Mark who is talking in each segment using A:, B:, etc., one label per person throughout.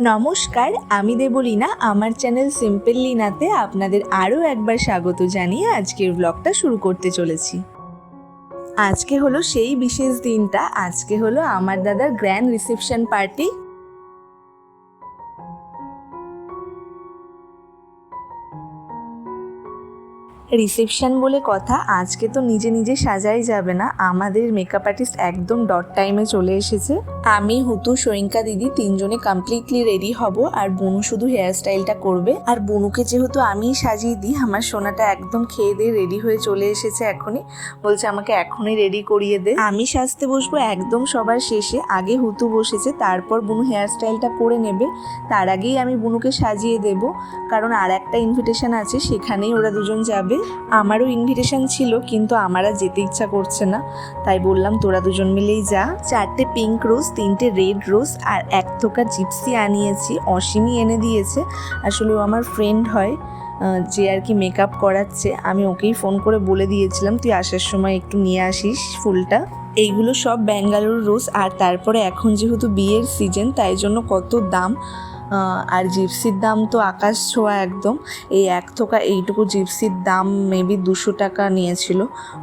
A: নমস্কার, আমি দেবলীনা। আমার চ্যানেল সিম্পল লিনাতে আপনাদের আরও একবার স্বাগত জানিয়ে আজকের ব্লগটা শুরু করতে চলেছি। আজকে হলো সেই বিশেষ দিনটা। আজকে হলো আমার দাদার গ্র্যান্ড রিসেপশন পার্টি। রিসেপশন বলে কথা, আজকে তো নিজে নিজে সাজাই যাবে না, আমাদের মেকআপ আর্টিস্ট একদম ডট টাইমে চলে এসেছে। আমি, হুতু, সৈঙ্কা দিদি তিনজনে কমপ্লিটলি রেডি হব, আর বনু শুধু হেয়ার স্টাইলটা করবে। আর বনুকে যেহেতু আমিই সাজিয়ে দিই, আমার সোনাটা একদম খেয়ে দিয়ে রেডি হয়ে চলে এসেছে এখনই। বলছে আমাকে এখনই রেডি করিয়ে দে। আমি সাজতে বসবো একদম সবার শেষে, আগে হুতু বসেছে, তারপর বনু হেয়ার স্টাইলটা করে নেবে। তার আগেই আমি বনুকে সাজিয়ে দেব, কারণ আর একটা ইনভিটেশন আছে, সেখানেই ওরা দুজন যাবে। আমারও ইনভিটেশন ছিল, কিন্তু আমার আর যেতে ইচ্ছা করছে না, তাই বললাম তোরা দুজন মিলেই যা। 4টে পিঙ্ক রোজ, 3টে রেড রোজ আর 1 থোকা জিপসি আনিয়েছি। অসীমই এনে দিয়েছে। আসলে ও আমার ফ্রেন্ড হয়, যে আর কি মেকআপ করাচ্ছে। আমি ওকেই ফোন করে বলে দিয়েছিলাম তুই আসার সময় একটু নিয়ে আসিস ফুলটা। এইগুলো সব ব্যাঙ্গালোর রোজ। আর তারপরে এখন যেহেতু বিয়ের সিজন, তাই জন্য কত দাম। আর জিপসির দাম তো আকাশ ছোঁয়া একদম। এই 1 থোকা এইটুকু জিপসির দাম মেবি 200 টাকা নিয়েছিল।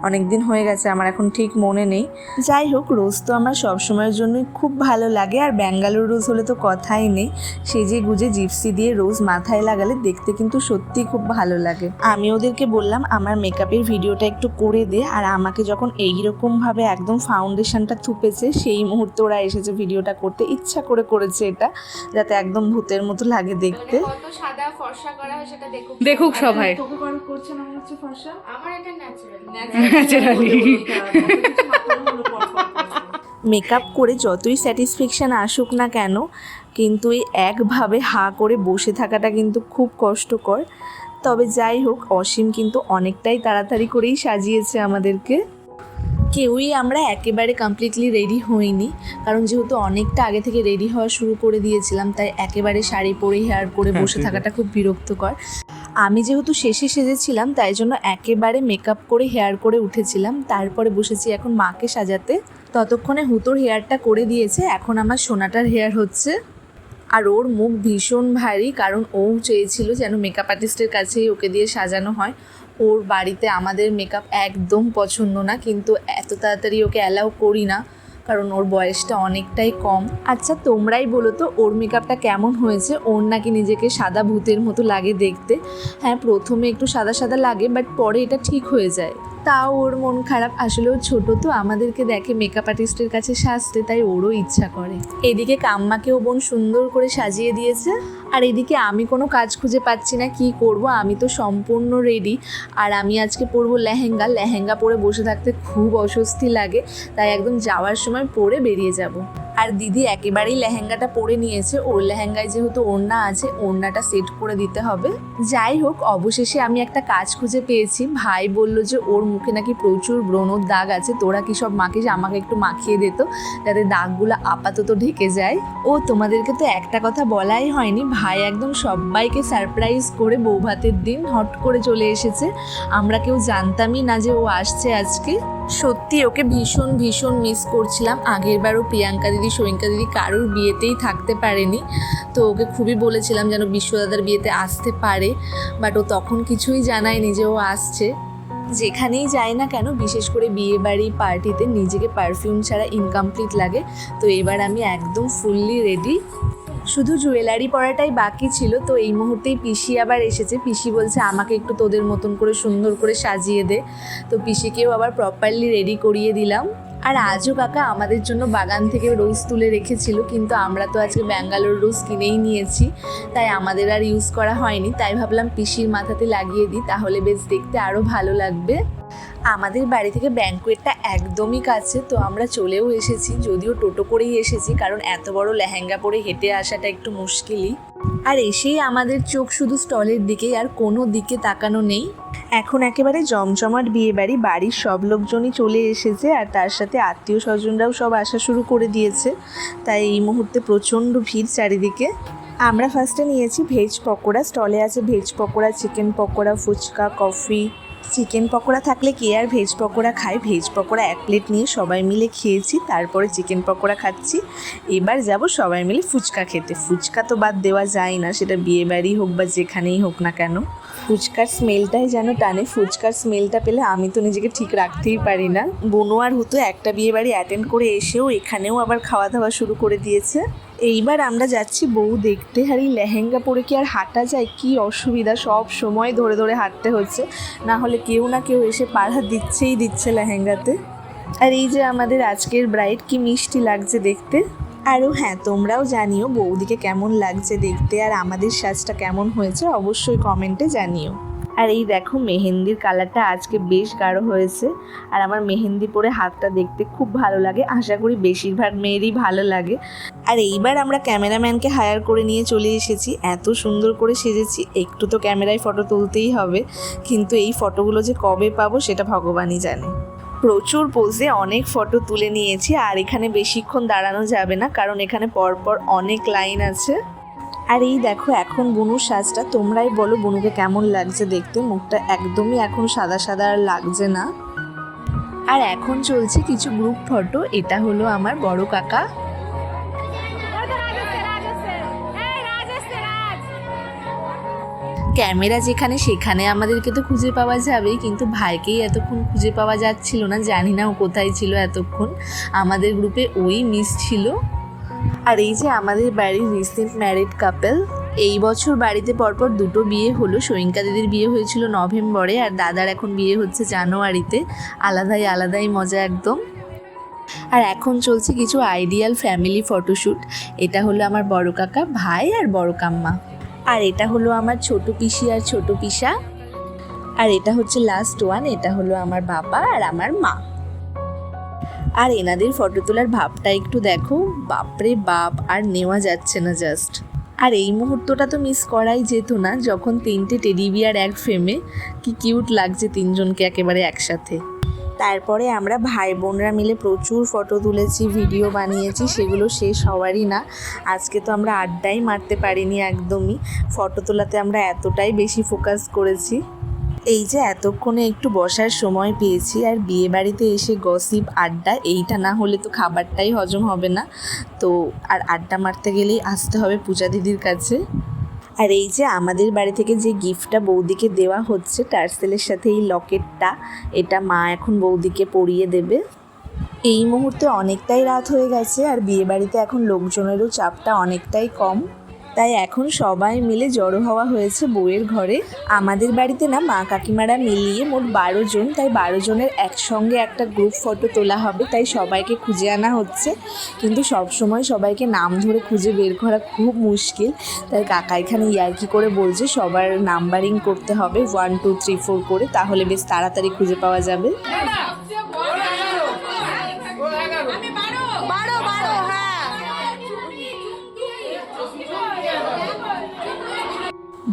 A: অনেক দিন হয়ে গেছে, আমার এখন ঠিক মনে নেই। যাই হোক, রোজ তো আমার সবসময়ের জন্যই খুব ভালো লাগে, আর ব্যাঙ্গালোর রোজ হলে তো কথাই নেই। সেজে গুজে জিপসি দিয়ে রোজ মাথায় লাগালে দেখতে কিন্তু সত্যিই খুব ভালো লাগে। আমি ওদেরকে বললাম আমার মেকআপের ভিডিওটা একটু করে দে, আর আমাকে যখন এইরকমভাবে একদম ফাউন্ডেশনটা থুপেছে, সেই মুহূর্তে ওরা এসেছে ভিডিওটা করতে। ইচ্ছা করে করেছে এটা, যাতে একদম ভূতের মতো লাগে দেখতে।
B: কত সাদা ফর্সা করা হয় সেটা
C: দেখুক সবাই।
A: তোকে কারণ করছে না মনে হচ্ছে ফর্সা।
B: আমার এটা ন্যাচারালি
A: মেকআপ করে যতই স্যাটিসফ্যাকশান আসুক না কেন, কিন্তু এই একভাবে হাঁ করে বসে থাকাটা কিন্তু খুব কষ্টকর। তবে যাই হোক, অসীম কিন্তু অনেকটাই তাড়াতাড়ি করেই সাজিয়েছে আমাদেরকে। কেউই আমরা একেবারে কমপ্লিটলি রেডি হইনি, কারণ যেহেতু অনেকটা আগে থেকে রেডি হওয়া শুরু করে দিয়েছিলাম, তাই একেবারে শাড়ি পরে হেয়ার করে বসে থাকাটা খুব বিরক্তকর। আমি যেহেতু শেষে সেজেছিলাম, তাই জন্য একেবারে মেকআপ করে হেয়ার করে উঠেছিলাম। তারপরে বসেছি এখন মাকে সাজাতে। ততক্ষণে হুতোর হেয়ারটা করে দিয়েছে, এখন আমার সোনাটার হেয়ার হচ্ছে। আর ওর মুখ ভীষণ ভারী, কারণ ও চেয়েছিল যেন মেকআপ আর্টিস্টের কাছেই ওকে দিয়ে সাজানো হয়। ওর বাড়িতে আমাদের মেকআপ একদম পছন্দ না, কিন্তু এত তাড়াতাড়ি ওকে অ্যালাউ করি না, কারণ ওর বয়সটা অনেকটাই কম। আচ্ছা, তোমরাই বলো তো ওর মেকআপটা কেমন হয়েছে? ওর নাকি নিজেকে সাদা ভূতের মতো লাগে দেখতে। হ্যাঁ, প্রথমে একটু সাদা সাদা লাগে, বাট পরে এটা ঠিক হয়ে যায়। তাও ওর মন খারাপ। আসলে ও ছোটো তো, আমাদেরকে দেখে মেকআপ আর্টিস্টের কাছে সাজতে, তাই ওরও ইচ্ছা করে। এদিকে কাম্মাকেও বোন সুন্দর করে সাজিয়ে দিয়েছে, আর এদিকে আমি কোনো কাজ খুঁজে পাচ্ছি না কি করব। আমি তো সম্পূর্ণ রেডি, আর আমি আজকে পরবো লেহেঙ্গা। লেহেঙ্গা পরে বসে থাকতে খুব অস্বস্তি লাগে, তাই একদম যাওয়ার সময় পরে বেরিয়ে যাব। আর দিদি একেবারেই লেহেঙ্গাটা পরে নিয়েছে। ওর লেহেঙ্গায় যেহেতু ওড়না আছে, ওড়নাটা সেট করে দিতে হবে। যাই হোক, অবশেষে আমি একটা কাজ খুঁজে পেয়েছি। ভাই বলল যে ওর মুখে নাকি প্রচুর ব্রণর দাগ আছে, তোরা কি সব মাখিস? আমাকে একটু মাখিয়ে দিত, যাতে দাগগুলো আপাতত ঢেকে যায়। ও তোমাদেরকে তো একটা কথা বলাই হয়নি, ভাই একদম সবাইকে সারপ্রাইজ করে বৌভাতের দিন হট করে চলে এসেছে। আমরা কেউ জানতামই না যে ও আসছে আজকে। সত্যি ওকে ভীষণ ভীষণ মিস করছিলাম। আগেরবারও প্রিয়াঙ্কা দিদি, সৈঙ্কা দিদি কারোর বিয়েতেই থাকতে পারেনি, তো ওকে খুবই বলেছিলাম যেন বিশ্বদাদার বিয়েতে আসতে পারে, বাট ও তখন কিছুই জানায়নি যে ও আসছে। যেখানেই যাই না কেন, বিশেষ করে বিয়ে বাড়ি পার্টিতে নিজেকে পারফিউম ছাড়া ইনকমপ্লিট লাগে। তো এবার আমি একদম ফুললি রেডি, শুধু জুয়েলারি পরাটাই বাকি ছিল। তো এই মুহূর্তেই পিসি আবার এসেছে। পিসি বলছে আমাকে একটু তোদের মতন করে সুন্দর করে সাজিয়ে দে। তো পিসিকেও আবার প্রপারলি রেডি করিয়ে দিলাম। আর আজও কাকা আমাদের জন্য বাগান থেকে রোজ তুলে রেখেছিল, কিন্তু আমরা তো আজকে ব্যাঙ্গালোর রোজ কিনেই নিয়েছি, তাই আমাদের আর ইউজ করা হয়নি। তাই ভাবলাম পিসির মাথাতে লাগিয়ে দিই, তাহলে বেশ দেখতে আরও ভালো লাগবে। আমাদের বাড়ি থেকে ব্যাঙ্কোয়েটটা একদমই কাছে, তো আমরা চলেও এসেছি। যদিও টোটো করেই এসেছি, কারণ এত বড় লেহেঙ্গা পরে হেঁটে আসাটা একটু মুশকিলই। আর এসেই আমাদের চোখ শুধু স্টলের দিকেই, আর কোনো দিকে তাকানো নেই। এখন একেবারে জমজমাট বিয়ে বাড়ি, বাড়ির সব লোকজনই চলে এসেছে, আর তার সাথে আত্মীয় স্বজনরাও সব আসা শুরু করে দিয়েছে। তাই এই মুহূর্তে প্রচণ্ড ভিড় চারিদিকে। আমরা ফার্স্টে নিয়েছি ভেজ পকোড়া। স্টলে আছে veg pakora, chicken pakora, phuchka, coffee, chicken pakora থাকলে কে আর ভেজ পকোড়া খায়, ভেজ পকোড়া 1 প্লেট নিয়ে সবাই মিলে খেয়েছি, তারপরে চিকেন পকোড়া খাচ্ছি। এবার যাব সবাই মিলে ফুচকা খেতে। ফুচকা তো বাদ দেওয়া যায় না, সেটা বিয়েবাড়ি হোক বা যেখানেই হোক না কেন, ফুচকার স্মেলটাই যেন টানে। ফুচকার স্মেলটা পেলে আমি তো নিজেকে ঠিক রাখতেই পারি না। বনু আর হুতো একটা বিয়েবাড়ি অ্যাটেন্ড করে এসেও এখানেও আবার খাওয়া দাওয়া শুরু করে দিয়েছে। এইবার আমরা যাচ্ছি বউ দেখতে। আর এই লেহেঙ্গা পরে কি আর হাঁটা যায়, কি অসুবিধা, সব সময় ধরে ধরে হাঁটতে হচ্ছে, না হলে কেউ না কেউ এসে পাড়া দিচ্ছে লেহেঙ্গাতে। আর এই যে আমাদের আজকের ব্রাইড, কি মিষ্টি লাগছে দেখতে। আরও হ্যাঁ, তোমরাও জানিও বৌদিকে কেমন লাগছে দেখতে, আর আমাদের সাজটা কেমন হয়েছে অবশ্যই কমেন্টে জানিও। আর এই দেখো মেহেন্দির কালারটা আজকে বেশ গাঢ় হয়েছে, আর আমার মেহেন্দি পরে হাতটা দেখতে খুব ভালো লাগে, আশা করি বেশিরভাগ মেয়েরই ভালো লাগে। আর এইবার আমরা ক্যামেরাম্যানকে হায়ার করে নিয়ে চলে এসেছি। এত সুন্দর করে সেজেছি, একটু তো ক্যামেরায় ফটো তুলতেই হবে, কিন্তু এই ফটোগুলো যে কবে পাবো সেটা ভগবানই জানে। প্রচুর পোজে অনেক ফটো তুলে নিয়েছি, আর এখানে বেশিক্ষণ দাঁড়ানো যাবে না, কারণ এখানে পরপর অনেক লাইন আছে। আর এই দেখো এখন বনুর সাজটা, তোমরাই বলো বনুকে কেমন লাগছে দেখতে। মুখটা একদমই এখন সাদা সাদা আর লাগছে না। আর এখন চলছে কিছু গ্রুপ ফটো। এটা হলো আমার বড় কাকা। ক্যামেরা যেখানে সেখানে আমাদেরকে তো খুঁজে পাওয়া যাবেই, কিন্তু ভাইকেই এতক্ষণ খুঁজে পাওয়া যাচ্ছিল না, জানি না ও কোথায় ছিল এতক্ষণ। আমাদের গ্রুপে ওই মিস ছিল। আর এই যে আমাদের বাড়ির রিসেন্ট ম্যারিড কাপল, এই বছর বাড়িতে পরপর 2টো বিয়ে হলো। সৈঙ্কা দিদির বিয়ে হয়েছিল নভেম্বরে, আর দাদার এখন বিয়ে হচ্ছে জানুয়ারিতে। আলাদাই মজা একদম। আর এখন চলছে কিছু আইডিয়াল ফ্যামিলি ফটোশ্যুট। এটা হলো আমার বড় কাকা, ভাই আর বড় কাম্মা। আর এটা হলো আমার ছোট পিসি আর ছোট পিসা। আর এটা হচ্ছে লাস্ট ওয়ান, এটা হলো আমার বাবা আর আমার মা। আর এনাদের ফটো তোলার ভাবটা একটু দেখো, বাপরে বাপ, আর নেওয়া যাচ্ছে না জাস্ট। আর এই মুহূর্তটা তো মিস করাই যেত না, যখন 3টে টেডি বিয়ার এক ফ্রেমে, কি কিউট লাগছে তিনজনকে একেবারে একসাথে। তারপরে আমরা ভাই বোনরা মিলে প্রচুর ফটো তুলেছি, ভিডিও বানিয়েছি, সেগুলো শেষ হওয়ারই না। আজকে তো আমরা আড্ডাই মারতে পারিনি একদমই, ফটো তোলাতে আমরা এতটাই বেশি ফোকাস করেছি। এই যে এতক্ষণে একটু বসার সময় পেয়েছি, আর বিয়ে বাড়িতে এসে গসিপ আড্ডা, এইটা না হলে তো খাবারটাই হজম হবে না। তো আর আড্ডা মারতে গেলেই আসতে হবে পূজা দিদির কাছে। আর এই যে আমাদের বাড়ি থেকে যে গিফটটা বৌদিকে দেওয়া হচ্ছে টার্সেলের সাথে, এই লকেটটা, এটা মা এখন বৌদিকে পরিয়ে দেবে। এই মুহূর্তে অনেকটাই রাত হয়ে গেছে, আর বিয়ে বাড়িতে এখন লোকজনেরও চাপটা অনেকটাই কম, তাই এখন সবাই মিলে জড়ো হওয়া হয়েছে বউয়ের ঘরে। আমাদের বাড়িতে না মা কাকিমারা মিলিয়ে মোট 12 জন, তাই 12 জনের একসঙ্গে একটা গ্রুপ ফটো তোলা হবে, তাই সবাইকে খুঁজে আনা হচ্ছে। কিন্তু সব সময় সবাইকে নাম ধরে খুঁজে বের করা খুব মুশকিল, তাই কাকা এখানে ইয়ার্কি করে বলছে সবার নাম্বারিং করতে হবে 1 2 3 4 করে, তাহলে বেশ তাড়াতাড়ি খুঁজে পাওয়া যাবে।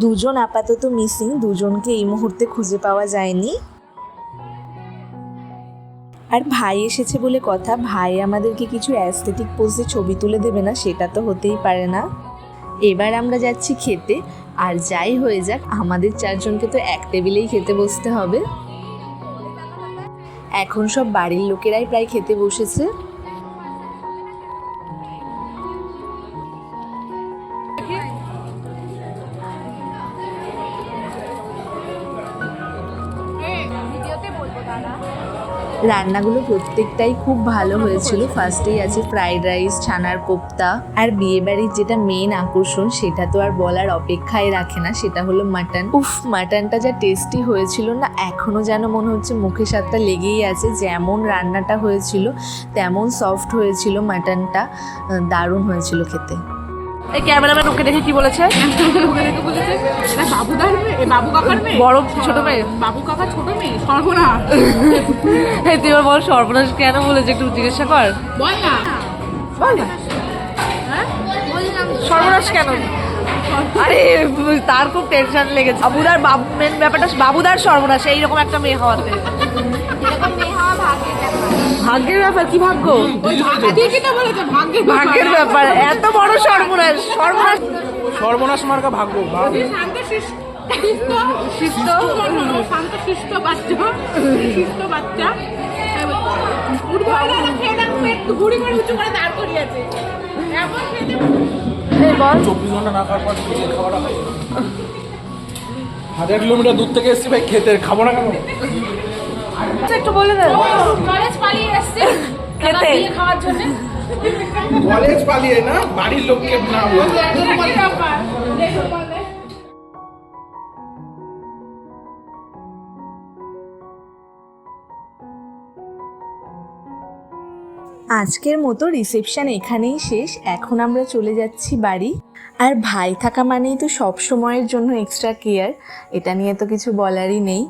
A: দুজন আপাতত মিসিং, দুজনকে এই মুহূর্তে খুঁজে পাওয়া যায়নি। আর ভাই এসেছে বলে কথা, ভাই আমাদেরকে কিছু অ্যাস্থেটিক পোজে ছবি তুলে দেবে না, সেটা তো হতেই পারে না। এবার আমরা যাচ্ছি খেতে, আর যাই হয়ে যাক আমাদের 4 জনকে তো এক টেবিলেই খেতে বসতে হবে। এখন সব বাড়ির লোকেরাই প্রায় খেতে বসেছে। রান্নাগুলো প্রত্যেকটাই খুব ভালো হয়েছিল। ফার্স্টেই আছে ফ্রাইড রাইস, ছানার কোপ্তা, আর বিয়েবাড়ির যেটা মেন আকর্ষণ সেটা তো আর বলার অপেক্ষাই রাখে না, সেটা হলো মাটন। উফ, মাটনটা যা টেস্টি হয়েছিল না, এখনও যেন মনে হচ্ছে মুখে স্বাদটা লেগেই আছে। যেমন রান্নাটা হয়েছিল তেমন সফট হয়েছিল মাটনটা, দারুণ হয়েছিল খেতে।
C: এই ক্যামেরাম্যান ওকে দেখে কি বলেছে?
B: ওকে দেখে বলেছে এটা বাবুদার মেয়ে, বাবু কাকার মেয়ে,
C: বড় ছোট মেয়ে,
B: বাবু কাকা ছোট মেয়ে, সর্বনাশ।
C: এই তুই এবার বল সর্বনাশ কেন বলেছে, একটু জিজ্ঞাসা কর,
B: বল না
C: বল না
B: বললাম
C: সর্বনাশ কেন। আরে তার খুব টেনশন লেগেছে, বাবুদার মেন ব্যাপারটা বাবুদার সর্বনাশ, এইরকম একটা মেয়ে হওয়াতে।
B: এরকম মেয়ে হওয়া ভাগ্যের ব্যাপার।
C: ভাগ্যের ব্যাপার? কি ভাগ্য?
B: ওই ভাগ্য ঠিকই তো বলেছে,
C: ভাগ্যের ব্যাপার, এত বড় সর্বনাশ।
D: সর্বনাশ মার্কা ভাগ্য।
B: শান্ত শিষ্ট শিষ্ট শান্ত শিষ্ট বাচ্চা উঠবো খেয়ে দেখ পেট ঘুরি করে উঁচু করে দাঁড় করিয়েছে এমন খেতে
C: এই বল
D: 24 ঘন্টা না খাওয়ার পর খেতে খাওয়াটা হয় 1000 কিলোমিটার দূর থেকে এসেছি ভাই খেতে খাবো না কেন
C: আচ্ছা, একটু বলে দে
B: কলেজ পালিয়ে এসছে
C: খেতে
B: বিয়ে খাওয়ার জন্য
D: কলেজ পালিয়ে না বাড়ির লোককে না বলে
A: আজকের মতো রিসেপশন এখানেই শেষ। এখন আমরা চলে যাচ্ছি বাড়ি। আর ভাই থাকা মানেই তো সব সময়ের জন্য এক্সট্রা কেয়ার, এটা নিয়ে তো কিছু বলারই নেই।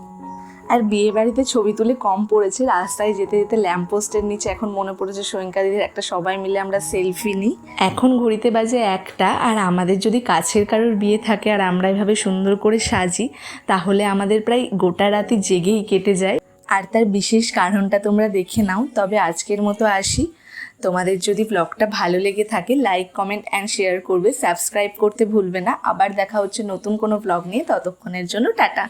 A: আর বিয়ে বাড়িতে ছবি তুলে কম পড়েছে, রাস্তায় যেতে যেতে ল্যাম্পপোস্টের নিচে এখন মনে পড়েছে সোয়েঙ্কা দিদির একটা সবাই মিলে আমরা সেলফি নিই। এখন ঘড়িতে বাজে 1টা, আর আমাদের যদি কাছের কারোর বিয়ে থাকে আর আমরা এভাবে সুন্দর করে সাজি তাহলে আমাদের প্রায় গোটা রাতি জেগেই কেটে যায়। আর তার বিশেষ কারণটা তোমরা দেখে নাও। তবে আজকের মতো আসি। তোমাদের যদি ব্লগটা ভালো লেগে থাকে লাইক কমেন্ট অ্যান্ড শেয়ার করবে, সাবস্ক্রাইব করতে ভুলবে না। আবার দেখা হচ্ছে নতুন কোনো ব্লগ নিয়ে, ততক্ষণের জন্য টাটা।